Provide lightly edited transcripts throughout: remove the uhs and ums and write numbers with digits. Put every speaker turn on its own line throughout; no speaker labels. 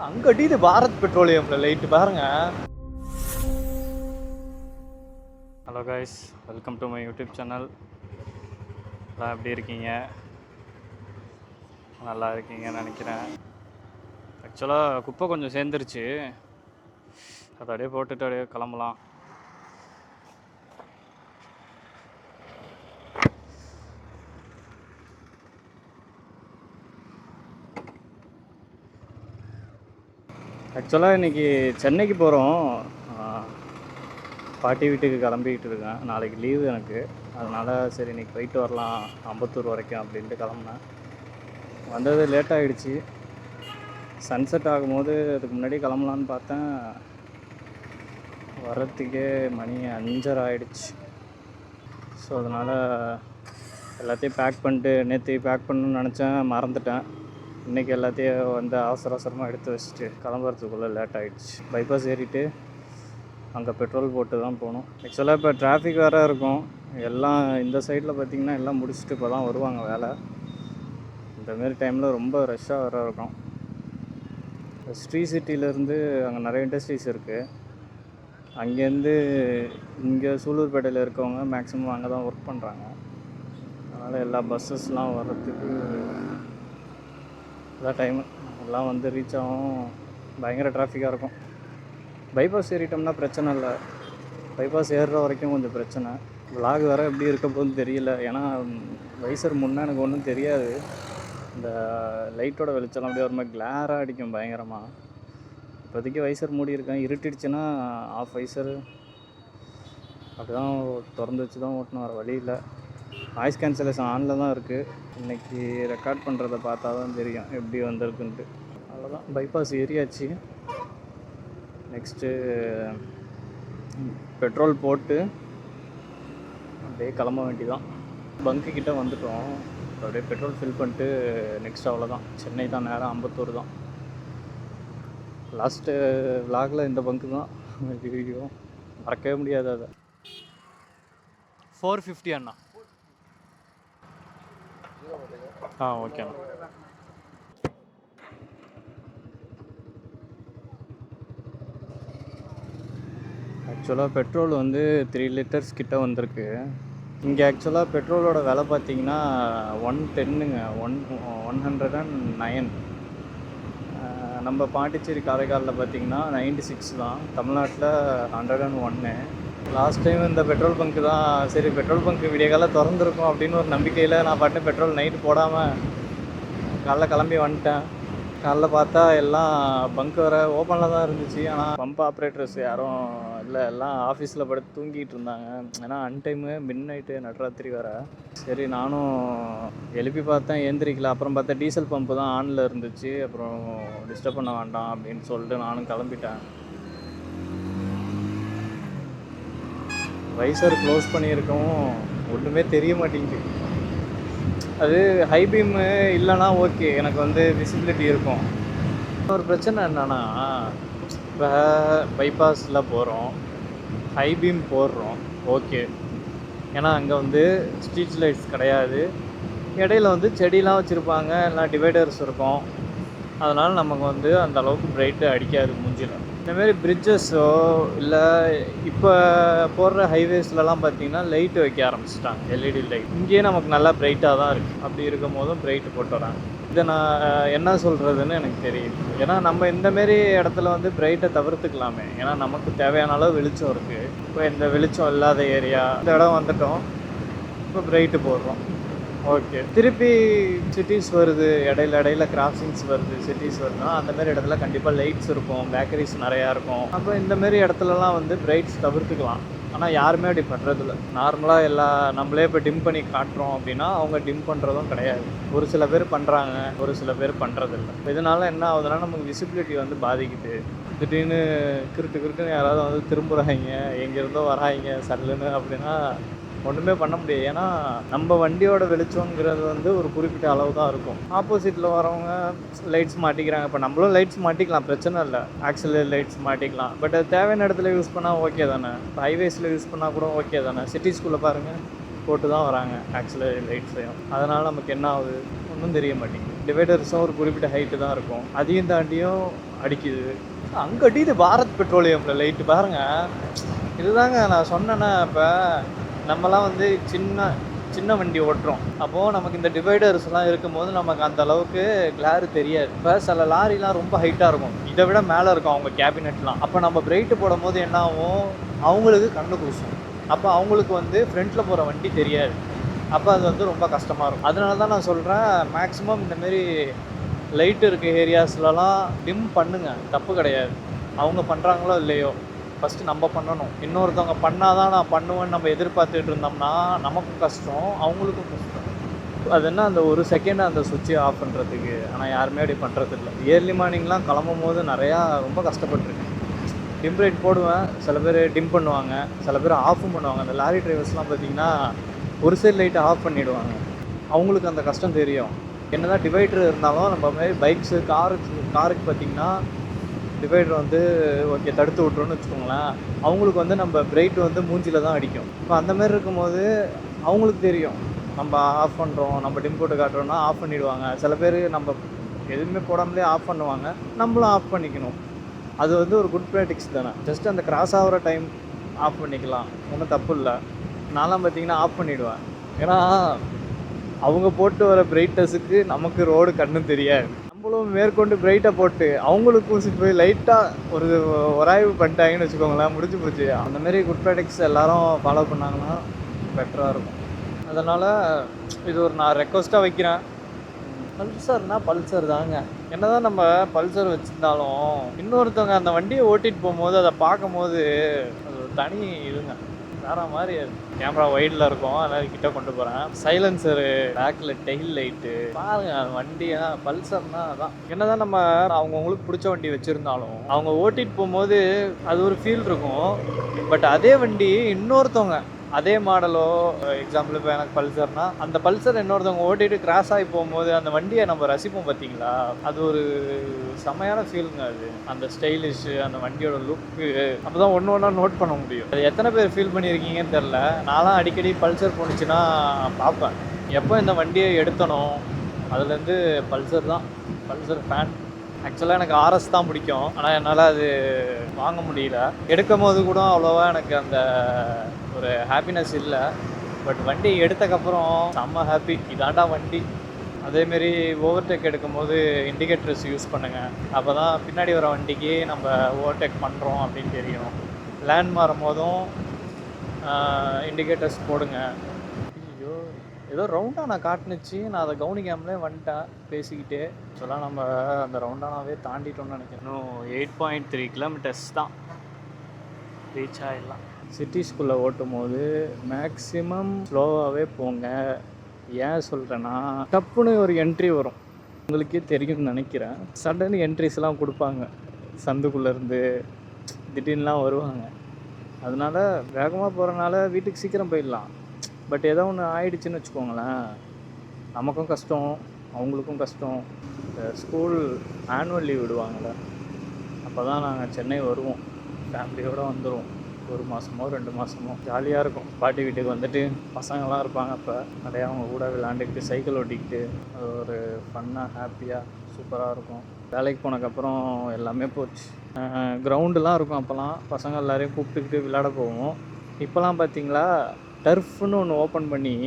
அங்க அடிக்குது பாரத் பெட்ரோலியம்ல லைட்டு பாருங்க. Hello guys, welcome to my YouTube channel. எல்லாம் எப்படி இருக்கீங்க? நல்லா இருக்கீங்கன்னு நினைக்கிறேன். ஆக்சுவலாக குப்பை கொஞ்சம் சேர்ந்துருச்சு, அதை அப்படியே போட்டுட்டு அப்படியே கிளம்பலாம். ஆக்சுவலாக இன்றைக்கி சென்னைக்கு போகிறோம். பாட்டி வீட்டுக்கு கிளம்பிக்கிட்டு இருக்கேன். நாளைக்கு லீவு எனக்கு. அதனால் சரி இன்றைக்கி போயிட்டு வரலாம் அம்பத்தூர் வரைக்கும் அப்படின்ட்டு கிளம்புனேன். வந்தது லேட் ஆகிடுச்சு. சன்செட் ஆகும்போது அதுக்கு முன்னாடி கிளம்பலான்னு பார்த்தேன். வர்றதுக்கே மணி 5:30 ஆகிடுச்சு. ஸோ அதனால் எல்லாத்தையும் பேக் பண்ணிட்டு, நேற்று பேக் பண்ணணுன்னு நினச்சேன், மறந்துட்டேன். இன்றைக்கி எல்லாத்தையும் வந்து அவசர அவசரமாக எடுத்து வச்சுட்டு கிளம்புறதுக்குள்ளே லேட் ஆகிடுச்சு. பைபாஸ் ஏறிட்டு அங்கே பெட்ரோல் போட்டு தான் போகணும். ஆக்சுவலாக இப்போ டிராஃபிக் வேறு இருக்கும். எல்லாம் இந்த சைடில் பார்த்திங்கன்னா எல்லாம் முடிச்சுட்டு இப்போ தான் வருவாங்க வேலை. இந்தமாரி டைமில் ரொம்ப ரஷ்ஷாக வேறு இருக்கும். ஸ்ரீ சிட்டியிலேருந்து அங்கே நிறைய இண்டஸ்ட்ரீஸ் இருக்குது. அங்கேருந்து இங்கே சூலூர்பேட்டையில் இருக்கவங்க மேக்ஸிமம் அங்கே தான் ஒர்க் பண்ணுறாங்க. அதனால் எல்லா பஸ்ஸஸ்லாம் வர்றதுக்கு இதான் டைமு. எல்லாம் வந்து ரீச் ஆகும். பயங்கர டிராஃபிக்காக இருக்கும். பைபாஸ் ஏறிட்டோம்னா பிரச்சனை இல்லை. பைபாஸ் ஏறுற வரைக்கும் கொஞ்சம் பிரச்சனை. விலாக் வேறு எப்படி இருக்க போகுதுன்னு தெரியல. ஏன்னா வைசர் முன்னே எனக்கு ஒன்றும் தெரியாது. இந்த லைட்டோட வெளிச்செல்லாம் அப்படியே ஒரு மாதிரி கிளாராக அடிக்கும் பயங்கரமாக. இப்போதைக்கு வைசர் மூடி இருக்கேன். இருட்டிடுச்சுன்னா ஆஃப் வைசரு அப்படி தான் திறந்து வச்சு தான் ஓட்டணும், வேறு வழி இல்லை. நாய்ஸ் கேன்சலேஷன் ஆனில் தான் இருக்குது. இன்றைக்கி ரெக்கார்ட் பண்ணுறதை பார்த்தா தான் தெரியும் எப்படி வந்திருக்குன்ட்டு. அவ்வளோதான், பைபாஸ் ஏரியாச்சு. நெக்ஸ்ட்டு பெட்ரோல் போட்டு அப்படியே கிளம்ப வேண்டிதான். பங்கு கிட்டே வந்துட்டோம். அப்படியே பெட்ரோல் ஃபில் பண்ணிட்டு நெக்ஸ்ட் அவ்வளோதான், சென்னை தான், நேராக அம்பத்தூர் தான். லாஸ்ட்டு விலாகில் இந்த பங்கு தான் வீடியோ மறக்கவே முடியாது. அதை 450 அண்ணா. ஓகேண்ணா. ஆக்சுவலாக பெட்ரோல் வந்து 3 லிட்டர்ஸ் கிட்ட வந்திருக்கு. இங்கே ஆக்சுவலாக பெட்ரோலோட விலை பார்த்தீங்கன்னா 110ங்க, 109. நம்ம பாண்டிச்சேரி காரைக்காலில் பார்த்தீங்கன்னா 96 தான். தமிழ்நாட்டில் 101. லாஸ்ட் டைம் இந்த பெட்ரோல் பங்க்கு தான், சரி பெட்ரோல் பங்க்கு விடிய காலம் திறந்துருக்கும் அப்படின்னு ஒரு நம்பிக்கையில் நான் பாட்டு பெட்ரோல் நைட்டு போடாமல் காலைல கிளம்பி வந்துட்டேன். காலைல பார்த்தா எல்லாம் பங்க் வேறு ஓப்பனில் தான் இருந்துச்சு. ஆனால் பம்ப் ஆப்ரேட்டர்ஸ் யாரும் இல்லை, எல்லாம் ஆஃபீஸில் படுத்து தூங்கிட்டு இருந்தாங்க. ஏன்னா அன்டைமு மிட் நைட்டு நடுராத்திரி வேறு. சரி நானும் எழுப்பி பார்த்தேன், ஏந்திரிக்கல. அப்புறம் பார்த்தா டீசல் பம்பு தான் ஆனில் இருந்துச்சு. அப்புறம் டிஸ்டர்ப் பண்ண வேண்டாம் அப்படின்னு சொல்லிட்டு நானும் கிளம்பிட்டேன். வைசர் க்ளோஸ் பண்ணியிருக்கவும் ஒன்றுமே தெரிய மாட்டேங்குது. அது ஹை பீமு இல்லைனா ஓகே, எனக்கு வந்து விசிபிலிட்டி இருக்கும். ஒரு பிரச்சனை என்னென்னா, இப்போ பைபாஸில் போகிறோம், ஹை பீம் போடுறோம், ஓகே. ஏன்னா அங்கே வந்து ஸ்ட்ரீட் லைட்ஸ் கிடையாது. இடையில வந்து செடியெலாம் வச்சுருப்பாங்க, எல்லாம் டிவைடர்ஸ் இருக்கும். அதனால் நமக்கு வந்து அந்த அளவுக்கு பிரைட்டு அடிக்காது மூஞ்சில். இந்தமாரி பிரிட்ஜஸோ இல்லை இப்போ போடுற ஹைவேஸ்லலாம் பார்த்திங்கன்னா லைட்டு வைக்க ஆரம்பிச்சிட்டாங்க, எல்இடி லைட். இங்கேயே நமக்கு நல்லா பிரைட்டாக தான் இருக்குது. அப்படி இருக்கும் போதும் பிரைட்டு போட்டு வராங்க. இதை நான் என்ன சொல்கிறதுன்னு எனக்கு தெரியுது. ஏன்னா நம்ம இந்தமாரி இடத்துல வந்து பிரைட்டை தவிர்த்துக்கலாமே. ஏன்னா நமக்கு தேவையான அளவு வெளிச்சம் இருக்குது. இப்போ இந்த வெளிச்சம் இல்லாத ஏரியா, இந்த இடம் வந்துட்டோம், இப்போ பிரைட்டு போடுறோம், ஓகே. திருப்பி சிட்டிஸ் வருது, இடையில கிராசிங்ஸ் வருது, சிட்டிஸ் வருதுன்னா அந்தமாரி இடத்துல கண்டிப்பாக லைட்ஸ் இருக்கும், பேக்கரிஸ் நிறையா இருக்கும். அப்போ இந்தமாரி இடத்துலலாம் வந்து பிரைட்ஸ் தவிர்த்துக்கலாம். ஆனால் யாருமே அப்படி பண்ணுறதில்ல. நார்மலாக நம்மளே இப்போ டிம் பண்ணி காட்டுறோம் அப்படின்னா அவங்க டிம் பண்ணுறதும் கிடையாது. ஒரு சில பேர் பண்ணுறாங்க, ஒரு சில பேர் பண்ணுறதில்ல. இதனால் என்ன ஆகுதுன்னா நமக்கு விசிபிலிட்டி வந்து பாதிக்குது. திடீர்னு கிருட்டுன்னு யாராவது வந்து திரும்புகிறாங்க, எங்கேருந்தோ வராங்க சல்லுன்னு அப்படின்னா ஒன்றுமே பண்ண முடியாது. ஏன்னா நம்ம வண்டியோட வெளிச்சங்கிறது வந்து ஒரு குறிப்பிட்ட அளவு தான் இருக்கும். ஆப்போசிட்டில் வரவங்க லைட்ஸ் மாட்டிக்கிறாங்க. இப்போ நம்மளும் லைட்ஸ் மாட்டிக்கலாம், பிரச்சனை இல்லை. ஆக்சிலரி லைட்ஸ் மாட்டிக்கலாம். பட் அது தேவையான இடத்துல யூஸ் பண்ணால் ஓகே தானே. இப்போ ஹைவேஸில் யூஸ் பண்ணால் கூட ஓகே தானே. சிட்டிஸ்குள்ளே பாருங்கள், போட்டு தான் வராங்க ஆக்சிலரி லைட்ஸையும். அதனால் நமக்கு என்ன ஆகுது ஒன்றும் தெரிய மாட்டேங்குது. டிவைடர்ஸும் ஒரு குறிப்பிட்ட ஹைட்டு தான் இருக்கும். அதையும் தாண்டியும் அடிக்குது. அங்கே அடிக்குது பாரத் பெட்ரோலியமில் லைட்டு பாருங்கள். இதுதாங்க நான் சொன்னேன்னா, இப்போ நம்மலாம் வந்து சின்ன சின்ன வண்டி ஓட்டுறோம். அப்போது நமக்கு இந்த டிவைடர்ஸ்லாம் இருக்கும்போது நமக்கு அந்த அளவுக்கு கிளார் தெரியாது. இப்போ சில லாரிலாம் ரொம்ப ஹைட்டாக இருக்கும், இதை விட மேலே இருக்கும் அவங்க கேபினெட்லாம். அப்போ நம்ம பிரைட்டு போடும் போது என்ன ஆகும், அவங்களுக்கு கண்ணு கூசும். அப்போ அவங்களுக்கு வந்து ஃப்ரண்ட்டில் போகிற வண்டி தெரியாது. அப்போ அது வந்து ரொம்ப கஷ்டமாக இருக்கும். அதனால தான் நான் சொல்கிறேன், மேக்ஸிமம் இந்தமாரி லைட் இருக்க ஏரியாஸ்லலாம் டிம் பண்ணுங்க, தப்பு கிடையாது. அவங்க பண்ணுறாங்களோ இல்லையோ, ஃபஸ்ட்டு நம்ம பண்ணணும். இன்னொருத்தவங்க பண்ணால் தான் நான் பண்ணுவேன்னு நம்ம எதிர்பார்த்துட்டு இருந்தோம்னா நமக்கும் கஷ்டம், அவங்களுக்கும் கஷ்டம். அது என்ன அந்த ஒரு செகண்ட் அந்த சுவிட்சை ஆஃப் பண்ணுறதுக்கு. ஆனால் யாருமே அப்படி பண்ணுறதில்ல. இயர்லி மார்னிங்லாம் கிளம்பும் போது நிறையா ரொம்ப கஷ்டப்பட்டுருக்கேன். டிம் லைட் போடுவேன், சில பேர் டிம் பண்ணுவாங்க, சில பேர் ஆஃபும் பண்ணுவாங்க. அந்த லாரி டிரைவர்ஸ்லாம் பார்த்திங்கன்னா ஒரு சைடு லைட்டை ஆஃப் பண்ணிவிடுவாங்க. அவங்களுக்கு அந்த கஷ்டம் தெரியும். என்ன தான் டிவைடர் இருந்தாலும் நம்ம மாதிரி பைக்ஸு காருக்கு பார்த்திங்கன்னா டிவைடர் வந்து ஓகே தடுத்து விட்ருன்னு வச்சுக்கோங்களேன். அவங்களுக்கு வந்து நம்ம பிரைட் வந்து மூஞ்சியில் தான் அடிக்கும். இப்போ அந்தமாரி இருக்கும்போது அவங்களுக்கு தெரியும், நம்ம ஆஃப் பண்ணுறோம், நம்ம டிம் போட்டு காட்டுறோன்னா ஆஃப் பண்ணிவிடுவாங்க. சில பேர் நம்ம எதுவுமே போடாமலே ஆஃப் பண்ணுவாங்க, நம்மளும் ஆஃப் பண்ணிக்கணும். அது வந்து ஒரு குட் ப்ராக்டிக்ஸ் தானே. ஜஸ்ட் அந்த கிராஸ் ஆகிற டைம் ஆஃப் பண்ணிக்கலாம், ஒன்றும் தப்பு இல்லை. நான்லாம் பார்த்திங்கன்னா ஆஃப் பண்ணிவிடுவேன். ஏன்னா அவங்க போட்டு வர பிரைட்னஸுக்கு நமக்கு ரோடு கண்ணு தெரியாது. நம்மளும் மேற்கொண்டு பிரைட்டாக போட்டு அவங்களுக்கு பூசிட்டு போய் லைட்டாக ஒரு ஒராய்வு பண்ணிட்டாங்கன்னு வச்சுக்கோங்களேன், முடிஞ்சு போச்சு. அந்தமாரி குட் ப்ராக்டிக்ஸ் எல்லோரும் ஃபாலோ பண்ணாங்கன்னா பெட்டராக இருக்கும். அதனால் இது ஒரு நான் ரெக்வஸ்ட்டாக வைக்கிறேன். பல்சர்னால் பல்சர் தாங்க. என்ன தான் நம்ம பல்சர் வச்சுருந்தாலும் இன்னொருத்தவங்க அந்த வண்டியை ஓட்டிகிட்டு போகும்போது அதை பார்க்கும்போது அது ஒரு தனி இதுங்க, வேற மாதிரி. கேமரா வைடில் இருக்கும், அதனால் கிட்ட கொண்டு போகிறேன். சைலன்சரு, பேக்கில் டெயில் லைட்டு பாருங்க. அது வண்டியா பல்சர்னா அதான். என்னதான் நம்ம அவங்கவுங்களுக்கு பிடிச்ச வண்டி வச்சுருந்தாலும் அவங்க ஓட்டிகிட்டு போகும்போது அது ஒரு ஃபீல் இருக்கும். பட் அதே வண்டி இன்னொருத்தவங்க அதே மாடலோ, எக்ஸாம்பிள் இப்போ எனக்கு பல்சர்னா அந்த பல்சர் இன்னொருத்தவங்க ஓட்டிகிட்டு கிராஸ் ஆகி போகும்போது அந்த வண்டியை நம்ம ரசிப்போம் பார்த்தீங்களா, அது ஒரு செமையான ஃபீலுங்க. அது அந்த ஸ்டைலிஷு, அந்த வண்டியோட லுக்கு, அப்போ தான் ஒன்று ஒன்றா நோட் பண்ண முடியும். அது எத்தனை பேர் ஃபீல் பண்ணியிருக்கீங்கன்னு தெரில. நான்லாம் அடிக்கடி பல்சர் போணுச்சுன்னா பார்ப்பேன், எப்போ இந்த வண்டியை எடுத்தனோ அதுலேருந்து பல்சர் தான், பல்சர் ஃபேன். ஆக்சுவலாக எனக்கு ஆர்எஸ் தான் பிடிக்கும், ஆனால் என்னால் அது வாங்க முடியல. எடுக்கும் போது கூட அவ்வளோவா எனக்கு அந்த ஒரு ஹாப்பினஸ் இல்லை. பட் வண்டி எடுத்தக்கப்புறம் செம்ம ஹாப்பி, இதாண்டா வண்டி. அதேமாரி ஓவர்டேக் எடுக்கும்போது இண்டிகேட்டர்ஸ் யூஸ் பண்ணுங்கள், அப்போ தான் பின்னாடி வர வண்டிக்கு நம்ம ஓவர்டேக் பண்ணுறோம் அப்படின்னு தெரியும். லேண்ட் மாறும் போதும் இண்டிகேட்டர்ஸ் போடுங்க. ஐயோ, ஏதோ ரவுண்டாக நான் காட்டுனுச்சு, நான் அதை கவனிக்காமலே வந்துட்டேன் பேசிக்கிட்டே. ஆக்சுவலாக நம்ம அந்த ரவுண்டானாவே தாண்டிட்டோம்னு நினைக்கிறேன். இன்னும் 8.3 கிலோமீட்டர்ஸ் தான் ரீச் ஆகிடலாம். சிட்டிஸ்குள்ளே ஓட்டும் போது மேக்ஸிமம் ஸ்லோவாகவே போங்க. ஏன் சொல்கிறேன்னா, டப்புன்னு ஒரு என்ட்ரி வரும், உங்களுக்கே தெரியும்னு நினைக்கிறேன். சடன் என்ட்ரிஸ்லாம் கொடுப்பாங்க, சந்துக்குள்ளேருந்து திடீர்னுலாம் வருவாங்க. அதனால் வேகமாக போகிறனால வீட்டுக்கு சீக்கிரம் போயிடலாம். பட் ஏதோ ஒன்று ஆயிடுச்சுன்னு வச்சுக்கோங்களேன், நமக்கும் கஷ்டம், அவங்களுக்கும் கஷ்டம். ஸ்கூல் ஆனுவல் லீவ் விடுவாங்கள்ல, அப்போ தான் நாங்கள் சென்னை வருவோம், ஃபேமிலியோடு வந்துடுவோம். 1 மாதமோ 2 மாதமோ ஜாலியாக இருக்கும். பாட்டி வீட்டுக்கு வந்துட்டு பசங்கள்லாம் இருப்பாங்க, அப்போ நிறையா அவங்க கூட விளாண்டுக்கிட்டு சைக்கிள் ஓட்டிக்கிட்டு அது ஒரு ஃபன்னாக ஹாப்பியாக சூப்பராக இருக்கும். வேலைக்கு போனதுக்கப்புறம் எல்லாமே போச்சு. கிரவுண்டுலாம் இருக்கும், அப்போல்லாம் பசங்க எல்லோரையும் கூப்பிட்டுக்கிட்டு விளையாட போவோம். இப்போலாம் பார்த்திங்களா, டர்ஃப்னு ஒன்று ஓப்பன் பண்ணி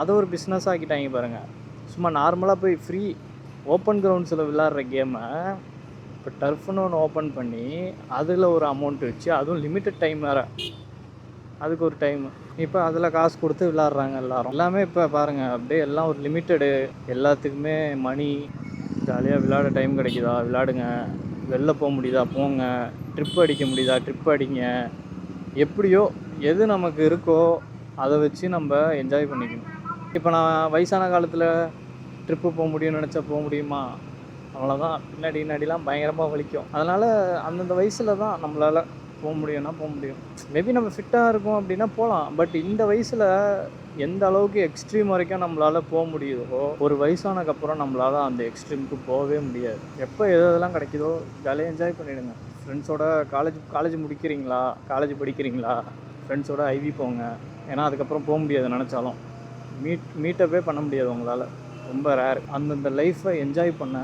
அதை ஒரு பிஸ்னஸ் ஆக்கிட்டாங்க பாருங்கள். சும்மா நார்மலாக போய் ஃப்ரீ ஓப்பன் கிரவுண்ட்ஸில் விளாட்ற கேமை இப்போ டர்ஃப்னு ஒன்று ஓப்பன் பண்ணி அதில் ஒரு அமௌண்ட் வச்சு, அதுவும் லிமிட்டட் டைம் வேறு, அதுக்கு ஒரு டைமு. இப்போ அதில் காசு கொடுத்து விளாட்றாங்க எல்லோரும். எல்லாமே இப்போ பாருங்கள், அப்படியே எல்லாம் ஒரு லிமிட்டடு. எல்லாத்துக்குமே மணி. ஜாலியாக விளையாட டைம் கிடைக்குதா விளையாடுங்க, வெளில போக முடியுதா போங்க, ட்ரிப் அடிக்க முடியுதா ட்ரிப் அடிங்க. எப்படியோ எது நமக்கு இருக்கோ அதை வச்சு நம்ம என்ஜாய் பண்ணிக்கணும். இப்போ நான் வயசான காலத்தில் ட்ரிப்பு போக முடியும்னு நினச்சா போக முடியுமா? அவ்வளோதான், பின்னாடிலாம் பயங்கரமாக வலிக்கும். அதனால் அந்தந்த வயசில் தான் நம்மளால் போக முடியும்னா போக முடியும். மேபி நம்ம ஃபிட்டாக இருக்கோம் அப்படின்னா போகலாம். பட் இந்த வயசில் எந்த அளவுக்கு எக்ஸ்ட்ரீம் வரைக்கும் நம்மளால் போக முடியுதோ, ஒரு வயசானதுக்கப்புறம் நம்மளால் அந்த எக்ஸ்ட்ரீமுக்கு போகவே முடியாது. எப்போ எதெல்லாம் கிடைக்குதோ ஜாலியாக என்ஜாய் பண்ணிவிடுங்க. ஃப்ரெண்ட்ஸோட காலேஜ் முடிக்கிறீங்களா, காலேஜ் படிக்கிறீங்களா, ஃப்ரெண்ட்ஸோட ஐவி போங்க. ஏன்னா அதுக்கப்புறம் போக முடியாது, நினச்சாலும் மீட்டப்பே பண்ண முடியாது உங்களால், ரொம்ப ரேர். அந்தந்த லைஃப்பை என்ஜாய் பண்ண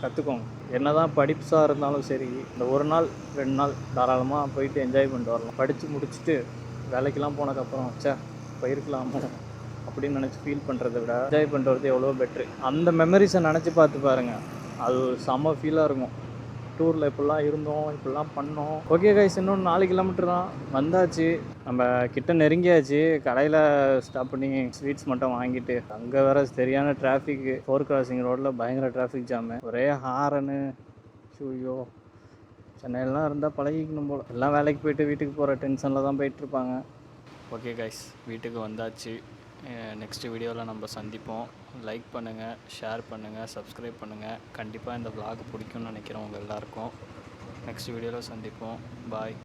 கற்றுக்கோங்க. என்னதான் படிப்புசாக இருந்தாலும் சரி, இந்த ஒரு நாள் 2 நாள் தாராளமாக போயிட்டு என்ஜாய் பண்ணிட்டு வரலாம். படித்து முடிச்சுட்டு வேலைக்கெலாம் போனதுக்கப்புறம் போயிருக்கலாமோ அப்படின்னு நினச்சி ஃபீல் பண்ணுறத விட என்ஜாய் பண்ணிட்டு வரது எவ்வளோ பெட்ரு. அந்த மெமரிஸை நினச்சி பார்த்து பாருங்கள், அது ஒரு செம்ம ஃபீலாக இருக்கும். டூரில் இப்படிலாம் இருந்தோம், இப்படிலாம் பண்ணோம். ஓகே கைஸ், இன்னும் 4 கிலோமீட்டர் தான் வந்தாச்சு. நம்ம கிட்ட நெருங்கியாச்சு. கடையில் ஸ்டாப் பண்ணி ஸ்வீட்ஸ் மட்டும் வாங்கிட்டு, அங்கே வேறு சரியான டிராஃபிக்கு. 4 கிராசிங் ரோட்டில் பயங்கர டிராஃபிக் ஜாமு, ஒரே ஹாரனு. ஐயோ, சென்னையிலலாம் இருந்தால் பழகிக்கணும் போல். எல்லாம் வேலைக்கு போயிட்டு வீட்டுக்கு போகிற டென்ஷனில் தான் போயிட்டுருப்பாங்க. ஓகே கைஸ், வீட்டுக்கு வந்தாச்சு. நெக்ஸ்ட் வீடியோவில் நம்ம சந்திப்போம். லைக் பண்ணுங்கள், ஷேர் பண்ணுங்கள், சப்ஸ்கிரைப் பண்ணுங்கள். கண்டிப்பாக இந்த vlog பிடிக்கும்னு நினைக்கிறேன் உங்கள் எல்லாருக்கும். நெக்ஸ்ட் வீடியோவில் சந்திப்போம். பாய்.